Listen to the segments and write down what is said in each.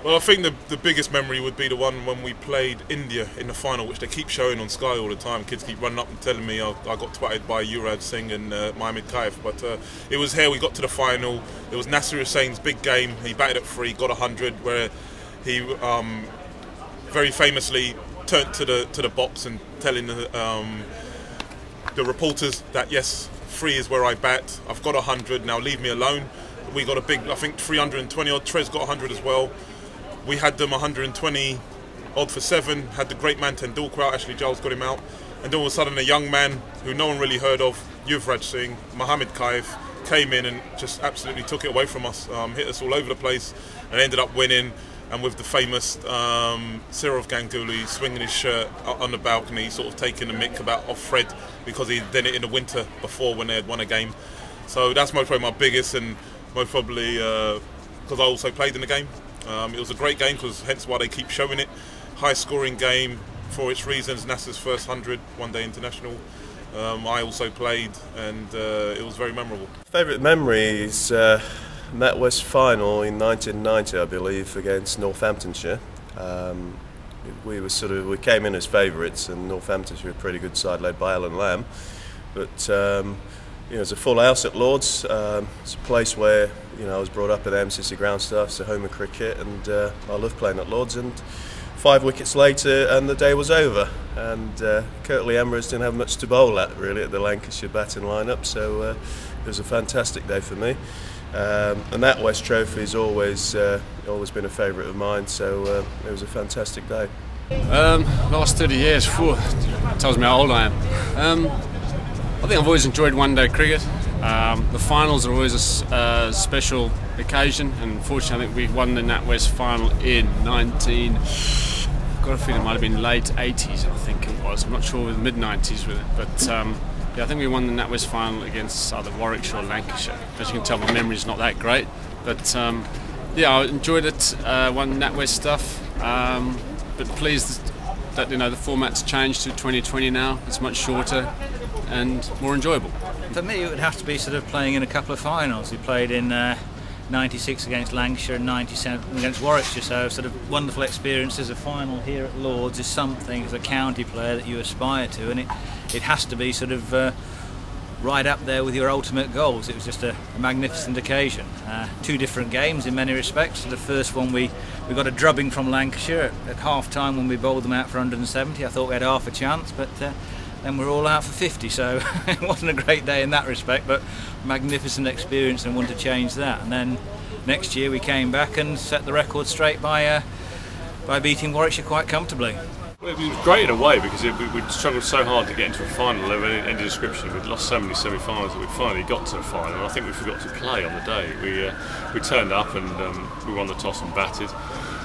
Well, I think the biggest memory would be the one when we played India in the final, which they keep showing on Sky all the time. Kids keep running up and telling me I got twatted by Yuvraj Singh and Mohammad Kaif. But it was here, we got to the final. It was Nasser Hussain's big game. He batted at 3, got 100, where he very famously turned to the box and telling the reporters that, yes, 3 is where I bat. I've got 100, now leave me alone. We got a big, I think 320 odd. Trez got 100 as well. We had them 120 odd for 7, had the great man Tendulkar out, Ashley Giles got him out, and then all of a sudden a young man who no one really heard of, Yuvraj Singh, Mohammad Kaif, came in and just absolutely took it away from us, hit us all over the place, and ended up winning. And with the famous Sourav Ganguly swinging his shirt on the balcony, sort of taking the mick about off Fred because he'd done it in the winter before when they had won a game. So that's most probably my biggest, and most probably because I also played in the game. It was a great game, because hence why they keep showing it. High scoring game for its reasons. Nasser's first 100 one-day international. I also played, and it was very memorable. Favourite memory is NatWest final in 1990, I believe, against Northamptonshire. We came in as favourites, and Northamptonshire were a pretty good side led by Alan Lamb. But it's a full house at Lords. It's a place where I was brought up at MCC ground staff, it's a home of cricket, and I love playing at Lords. And 5 wickets later, and the day was over. And Curtly Emrys didn't have much to bowl at, really, at the Lancashire batting lineup. So it was a fantastic day for me. And that West Trophy has always been a favourite of mine. So it was a fantastic day. Last 30 years, tells me how old I am. I think I've always enjoyed one-day cricket. The finals are always a special occasion, and fortunately I think we won the NatWest final in I've got a feeling it might have been late 80s, I think it was. I'm not sure with mid-90s with it, but I think we won the NatWest final against either Warwickshire or Lancashire. As you can tell, my memory's not that great, but I enjoyed it. Won NatWest stuff, but pleased that the format's changed to 2020 now. It's much shorter and more enjoyable. For me, it would have to be sort of playing in a couple of finals. We played in '96 against Lancashire and '97 against Warwickshire, so sort of wonderful experiences. A final here at Lords is something as a county player that you aspire to, and it has to be sort of right up there with your ultimate goals. It was just a magnificent occasion. 2 different games in many respects. So the first one we got a drubbing from Lancashire at half time when we bowled them out for 170. I thought we had half a chance, but then we're all out for 50, so it wasn't a great day in that respect, but magnificent experience, and want to change that. And then next year we came back and set the record straight by beating Warwickshire quite comfortably. Well, it was great in a way, because we'd struggled so hard to get into a final of any description. We'd lost so many semi-finals that we finally got to the final, and I think we forgot to play on the day. We turned up and we won the toss and batted.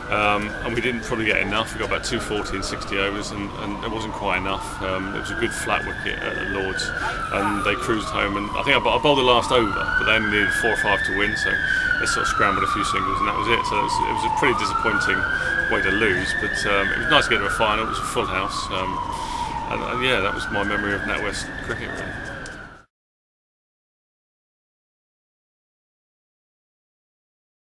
And we didn't probably get enough. We got about 240 in 60 overs, and it wasn't quite enough. It was a good flat wicket at Lords, and they cruised home. And I think I bowled the last over, but they only needed 4 or 5 to win, so they sort of scrambled a few singles, and that was it. So it was a pretty disappointing way to lose, but it was nice to get to a final. It was a full house, and yeah, that was my memory of NatWest cricket, really.